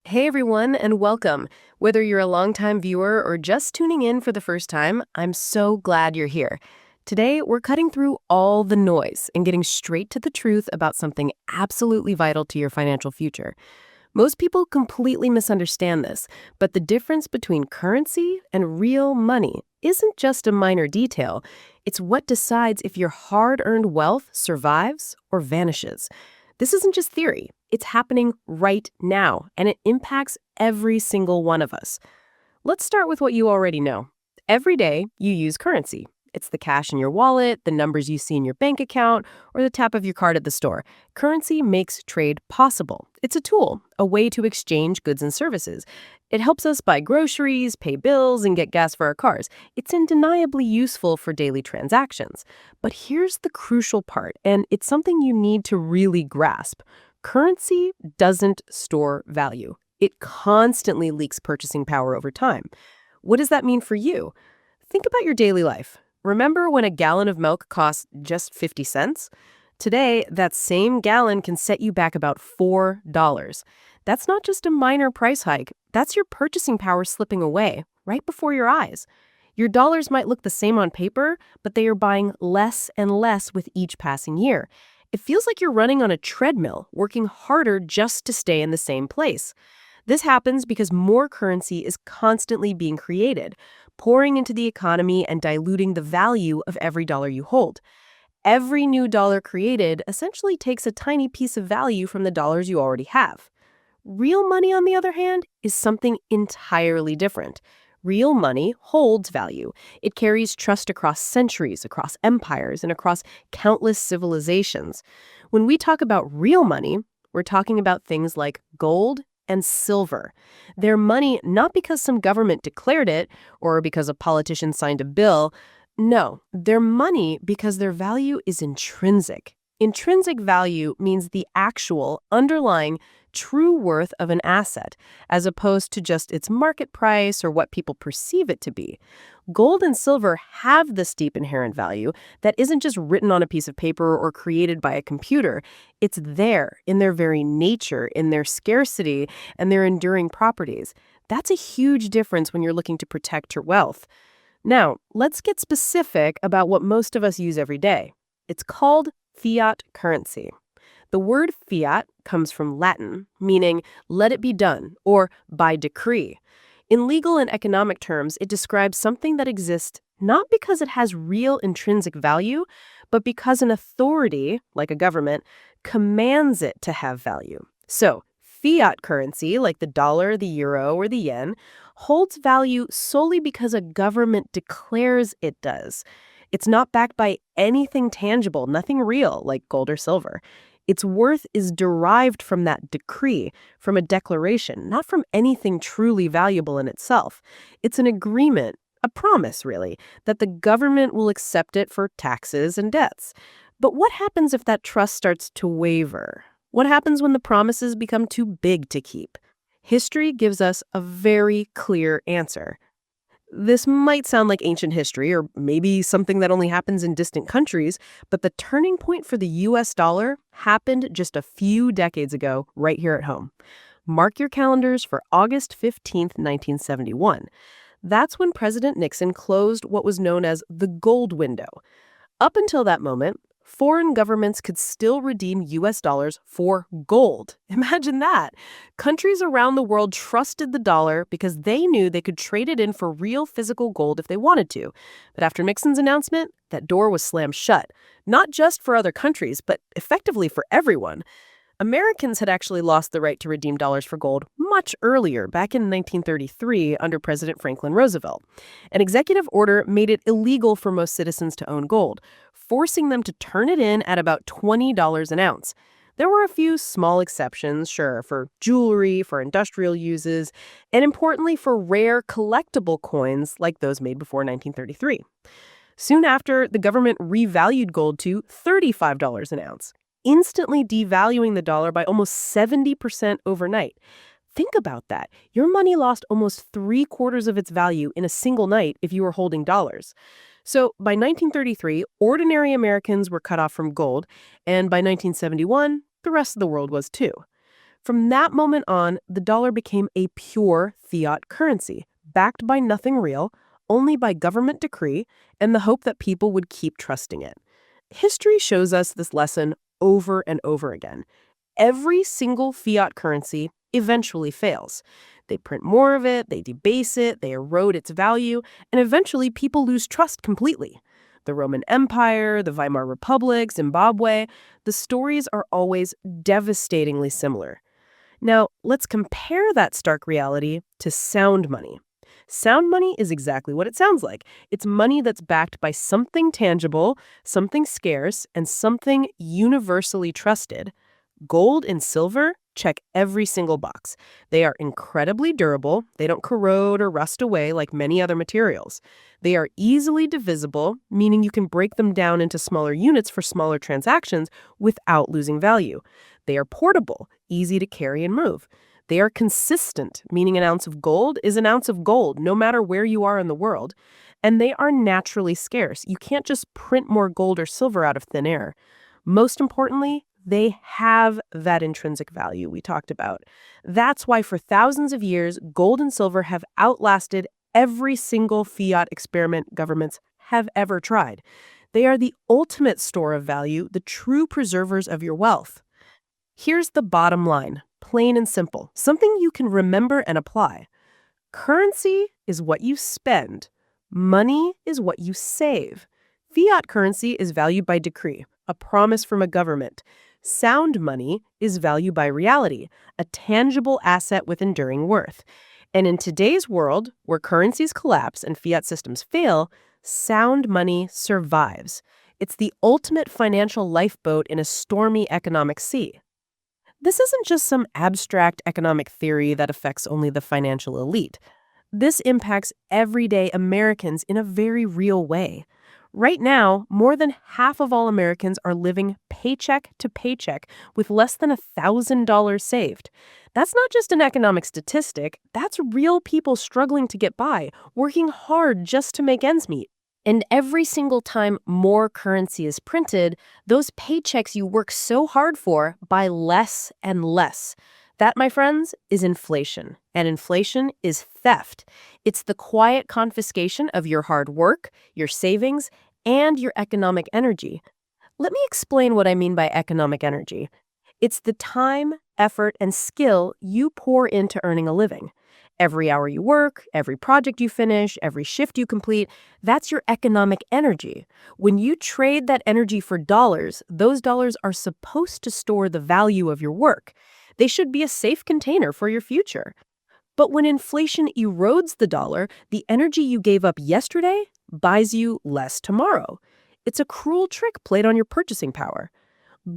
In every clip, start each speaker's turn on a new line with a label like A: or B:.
A: Hey everyone, and welcome. Whether you're a longtime viewer or just tuning in for the first time, I'm so glad you're here. Today, we're cutting through all the noise and getting straight to the truth about something absolutely vital to your financial future. Most people completely misunderstand this, but the difference between currency and real money isn't just a minor detail. It's what decides if your hard-earned wealth survives or vanishes. This isn't just theory. It's happening right now, and it impacts every single one of us. Let's start with what you already know. Every day, you use currency. It's the cash in your wallet, the numbers you see in your bank account, or the tap of your card at the store. Currency makes trade possible. It's a tool, a way to exchange goods and services. It helps us buy groceries, pay bills, and get gas for our cars. It's undeniably useful for daily transactions. But here's the crucial part, and it's something you need to really grasp. Currency doesn't store value. It constantly leaks purchasing power over time. What does that mean for you? Think about your daily life. Remember when a gallon of milk cost just 50 cents? Today, that same gallon can set you back about $4. That's not just a minor price hike. That's your purchasing power slipping away right before your eyes. Your dollars might look the same on paper, but they are buying less and less with each passing year. It feels like you're running on a treadmill, working harder just to stay in the same place. This happens because more currency is constantly being created, pouring into the economy and diluting the value of every dollar you hold. Every new dollar created essentially takes a tiny piece of value from the dollars you already have. Real money, on the other hand, is something entirely different. Real money holds value. It carries trust across centuries, across empires, and across countless civilizations. When we talk about real money, we're talking about things like gold and silver. They're money not because some government declared it or because a politician signed a bill. No, they're money because their value is intrinsic. Intrinsic value means the actual, underlying, true worth of an asset, as opposed to just its market price or what people perceive it to be. Gold and silver have this deep inherent value that isn't just written on a piece of paper or created by a computer. It's there in their very nature, in their scarcity, and their enduring properties. That's a huge difference when you're looking to protect your wealth. Now, let's get specific about what most of us use every day. It's called fiat currency. The word fiat comes from Latin, meaning let it be done or by decree. In legal and economic terms, it describes something that exists not because it has real intrinsic value, but because an authority, like a government, commands it to have value. So, fiat currency, like the dollar, the euro, or the yen, holds value solely because a government declares it does. It's not backed by anything tangible, nothing real, like gold or silver. Its worth is derived from that decree, from a declaration, not from anything truly valuable in itself. It's an agreement, a promise, really, that the government will accept it for taxes and debts. But what happens if that trust starts to waver? What happens when the promises become too big to keep? History gives us a very clear answer. This might sound like ancient history or maybe something that only happens in distant countries, but the turning point for the US dollar happened just a few decades ago right here at home. Mark your calendars for August 15th, 1971. That's when President Nixon closed what was known as the gold window. Up until that moment, foreign governments could still redeem US dollars for gold. Imagine that. Countries around the world trusted the dollar because they knew they could trade it in for real physical gold if they wanted to. But after Nixon's announcement, that door was slammed shut, not just for other countries, but effectively for everyone. Americans had actually lost the right to redeem dollars for gold much earlier, back in 1933 under President Franklin Roosevelt. An executive order made it illegal for most citizens to own gold, forcing them to turn it in at about $20 an ounce. There were a few small exceptions, sure, for jewelry, for industrial uses, and importantly for rare collectible coins like those made before 1933. Soon after, the government revalued gold to $35 an ounce, instantly devaluing the dollar by almost 70% overnight. Think about that. Your money lost almost 3/4 of its value in a single night if you were holding dollars. So by 1933, ordinary Americans were cut off from gold, and by 1971, the rest of the world was too. From that moment on, the dollar became a pure fiat currency, backed by nothing real, only by government decree and the hope that people would keep trusting it. History shows us this lesson over and over again. Every single fiat currency eventually fails. They print more of it, they debase it, they erode its value, and eventually people lose trust completely. The Roman Empire, the Weimar Republic, Zimbabwe, the stories are always devastatingly similar. Now, let's compare that stark reality to sound money. Sound money is exactly what it sounds like. It's money that's backed by something tangible, something scarce, and something universally trusted. Gold and silver check every single box. They are incredibly durable. They don't corrode or rust away like many other materials. They are easily divisible, meaning you can break them down into smaller units for smaller transactions without losing value. They are portable, easy to carry and move. They are consistent, meaning an ounce of gold is an ounce of gold, no matter where you are in the world. And they are naturally scarce. You can't just print more gold or silver out of thin air. Most importantly, they have that intrinsic value we talked about. That's why for thousands of years, gold and silver have outlasted every single fiat experiment governments have ever tried. They are the ultimate store of value, the true preservers of your wealth. Here's the bottom line, plain and simple, something you can remember and apply. Currency is what you spend. Money is what you save. Fiat currency is valued by decree, a promise from a government. Sound money is valued by reality, a tangible asset with enduring worth. And in today's world, where currencies collapse and fiat systems fail, sound money survives. It's the ultimate financial lifeboat in a stormy economic sea. This isn't just some abstract economic theory that affects only the financial elite. This impacts everyday Americans in a very real way. Right now, more than half of all Americans are living paycheck to paycheck with less than $1,000 saved. That's not just an economic statistic, that's real people struggling to get by, working hard just to make ends meet. And every single time more currency is printed, those paychecks you work so hard for buy less and less. That, my friends, is inflation. And inflation is theft. It's the quiet confiscation of your hard work, your savings, and your economic energy. Let me explain what I mean by economic energy. It's the time, effort, and skill you pour into earning a living. Every hour you work, every project you finish, every shift you complete, that's your economic energy. When you trade that energy for dollars, those dollars are supposed to store the value of your work. They should be a safe container for your future. But when inflation erodes the dollar, the energy you gave up yesterday buys you less tomorrow. It's a cruel trick played on your purchasing power.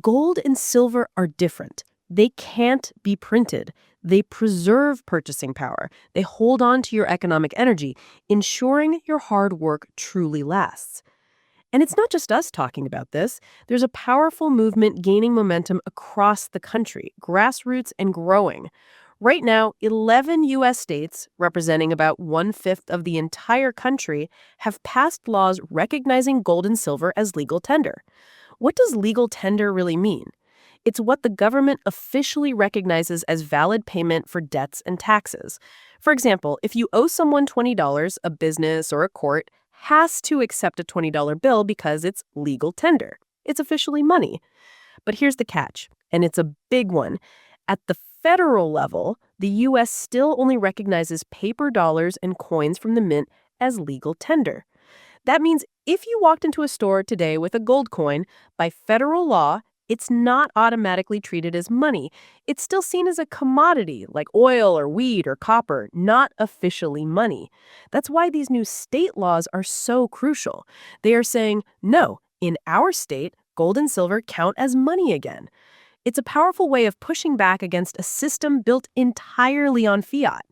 A: Gold and silver are different. They can't be printed. They preserve purchasing power. They hold on to your economic energy, ensuring your hard work truly lasts. And it's not just us talking about this. There's a powerful movement gaining momentum across the country, grassroots and growing. Right now, 11 U.S. states, representing about 1/5 of the entire country, have passed laws recognizing gold and silver as legal tender. What does legal tender really mean? It's what the government officially recognizes as valid payment for debts and taxes. For example, if you owe someone $20, a business or a court has to accept a $20 bill because it's legal tender. It's officially money. But here's the catch, and it's a big one. At the federal level, the U.S. still only recognizes paper dollars and coins from the mint as legal tender. That means if you walked into a store today with a gold coin, by federal law, it's not automatically treated as money. It's still seen as a commodity like oil or wheat or copper, not officially money. That's why these new state laws are so crucial. They are saying, no, in our state, gold and silver count as money again. It's a powerful way of pushing back against a system built entirely on fiat.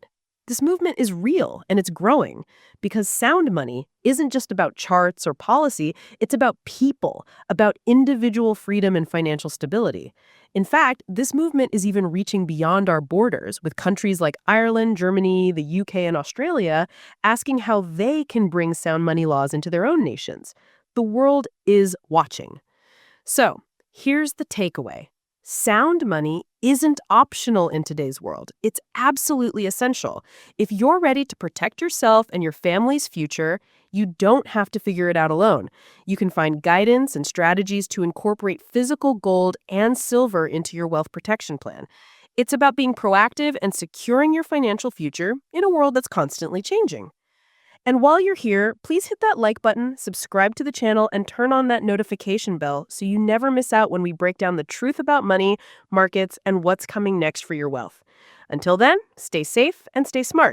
A: This movement is real and it's growing because sound money isn't just about charts or policy, it's about people, about individual freedom and financial stability. In fact, this movement is even reaching beyond our borders, with countries like Ireland, Germany, the UK, and Australia asking how they can bring sound money laws into their own nations. The world is watching. So, here's the takeaway. Sound money isn't optional in today's world. It's absolutely essential. If you're ready to protect yourself and your family's future, you don't have to figure it out alone. You can find guidance and strategies to incorporate physical gold and silver into your wealth protection plan. It's about being proactive and securing your financial future in a world that's constantly changing. And while you're here, please hit that like button, subscribe to the channel, and turn on that notification bell so you never miss out when we break down the truth about money, markets, and what's coming next for your wealth. Until then, stay safe and stay smart.